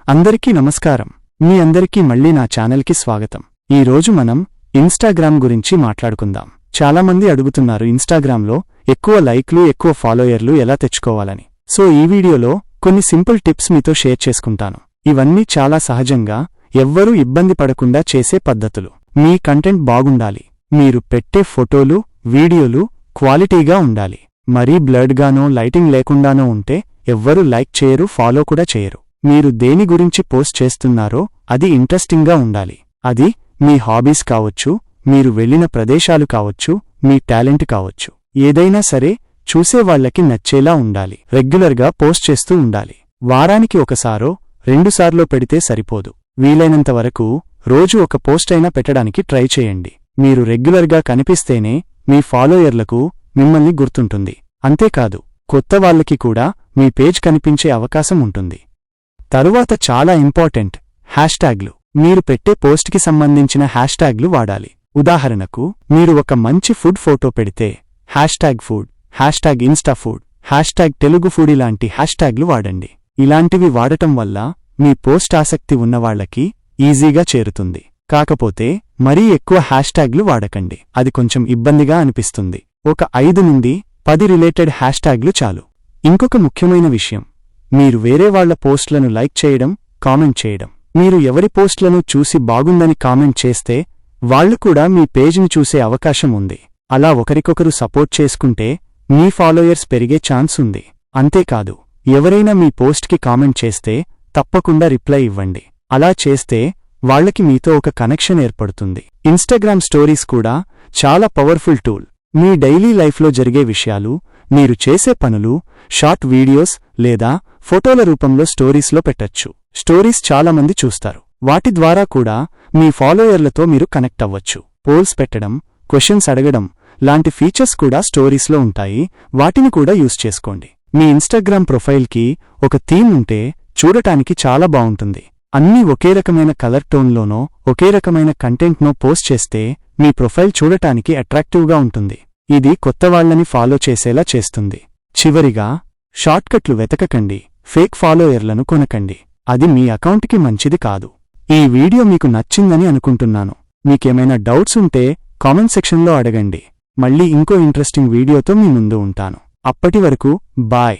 అందరికీ నమస్కారం. మీ అందరికీ మళ్ళీ నా ఛానల్కి స్వాగతం. ఈ రోజు మనం ఇన్స్టాగ్రామ్ గురించి మాట్లాడుకుందాం. చాలామంది అడుగుతున్నారు ఇన్స్టాగ్రామ్లో ఎక్కువ లైక్లు ఎక్కువ ఫాలోయర్లు ఎలా తెచ్చుకోవాలని. సో ఈ వీడియోలో కొన్ని సింపుల్ టిప్స్ మీతో షేర్ చేసుకుంటాను. ఇవన్నీ చాలా సహజంగా ఎవ్వరూ ఇబ్బంది పడకుండా చేసే పద్ధతులు. మీ కంటెంట్ బాగుండాలి, మీరు పెట్టే ఫోటోలు వీడియోలు క్వాలిటీగా ఉండాలి. మరీ బ్లర్డ్గానో లైటింగ్ లేకుండానో ఉంటే ఎవ్వరూ లైక్ చేయరు, ఫాలో కూడా చేయరు. మీరు దేని గురించి పోస్ట్ చేస్తున్నారో అది ఇంట్రెస్టింగ్గా ఉండాలి. అది మీ హాబీస్ కావచ్చు, మీరు వెళ్ళిన ప్రదేశాలు కావచ్చు, మీ టాలెంట్ కావచ్చు. ఏదైనా సరే చూసేవాళ్లకి నచ్చేలా ఉండాలి. రెగ్యులర్గా పోస్ట్ చేస్తూ ఉండాలి. వారానికి ఒకసారో రెండుసార్లో పెడితే సరిపోదు. వీలైనంతవరకు రోజు ఒక పోస్ట్ అయినా పెట్టడానికి ట్రై చేయండి. మీరు రెగ్యులర్గా కనిపిస్తేనే మీ ఫాలోయర్లకు మిమ్మల్ని గుర్తుంటుంది. అంతేకాదు, కొత్త వాళ్ళకి కూడా మీ పేజ్ కనిపించే అవకాశం ఉంటుంది. తరువాత చాలా ఇంపార్టెంట్, హ్యాష్ట్యాగ్లు. మీరు పెట్టే పోస్ట్కి సంబంధించిన హ్యాష్ట్యాగ్లు వాడాలి. ఉదాహరణకు, మీరు ఒక మంచి ఫుడ్ ఫోటో పెడితే hashtag food, hashtag instafood, hashtag Telugu food ఇలాంటి హ్యాష్ట్యాగ్లు వాడండి. ఇలాంటివి వాడటం వల్ల మీ పోస్ట్ ఆసక్తి ఉన్నవాళ్లకి ఈజీగా చేరుతుంది. కాకపోతే మరీ ఎక్కువ హ్యాష్ట్యాగ్లు వాడకండి, అది కొంచెం ఇబ్బందిగా అనిపిస్తుంది. ఒక 5 నుండి 10 రిలేటెడ్ హ్యాష్ట్యాగ్లు చాలు. ఇంకొక ముఖ్యమైన విషయం, మీరు వేరే వాళ్ల పోస్ట్లను లైక్ చేయడం, కామెంట్ చేయడం. మీరు ఎవరి పోస్ట్లను చూసి బాగుందని కామెంట్ చేస్తే వాళ్లు కూడా మీ పేజ్ని చూసే అవకాశం ఉంది. అలా ఒకరికొకరు సపోర్ట్ చేసుకుంటే మీ ఫాలోయర్స్ పెరిగే ఛాన్స్ ఉంది. అంతేకాదు, ఎవరైనా మీ పోస్ట్కి కామెంట్ చేస్తే తప్పకుండా రిప్లై ఇవ్వండి. అలా చేస్తే వాళ్లకి మీతో ఒక కనెక్షన్ ఏర్పడుతుంది. ఇన్స్టాగ్రామ్ స్టోరీస్ కూడా చాలా పవర్ఫుల్ టూల్. మీ డైలీ లైఫ్లో జరిగే విషయాలు, మీరు చేసే పనులు షార్ట్ వీడియోస్ లేదా ఫోటోల రూపంలో స్టోరీస్లో పెట్టచ్చు. స్టోరీస్ చాలామంది చూస్తారు. వాటి ద్వారా కూడా మీ ఫాలోయర్లతో మీరు కనెక్ట్ అవ్వచ్చు. పోల్స్ పెట్టడం, క్వశ్చన్స్ అడగడం లాంటి ఫీచర్స్ కూడా స్టోరీస్లో ఉంటాయి. వాటిని కూడా యూజ్ చేసుకోండి. మీ ఇన్స్టాగ్రామ్ ప్రొఫైల్కి ఒక థీమ్ ఉంటే చూడటానికి చాలా బావుంటుంది. అన్నీ ఒకే రకమైన కలర్ టోన్లోనో ఒకే రకమైన కంటెంట్నో పోస్ట్ చేస్తే మీ ప్రొఫైల్ చూడటానికి అట్రాక్టివ్గా ఉంటుంది. ఇది కొత్తవాళ్లని ఫాలో చేసేలా చేస్తుంది. చివరిగా, షార్ట్కట్లు వెతకకండి, ఫేక్ ఫాలోయర్లను కొనకండి. అది మీ అకౌంట్కి మంచిది కాదు. ఈ వీడియో మీకు నచ్చిందని అనుకుంటున్నాను. మీకేమైనా డౌట్స్ ఉంటే కామెంట్ సెక్షన్లో అడగండి. మళ్ళీ ఇంకో ఇంట్రెస్టింగ్ వీడియోతో మీ ముందు ఉంటాను. అప్పటి వరకు బాయ్.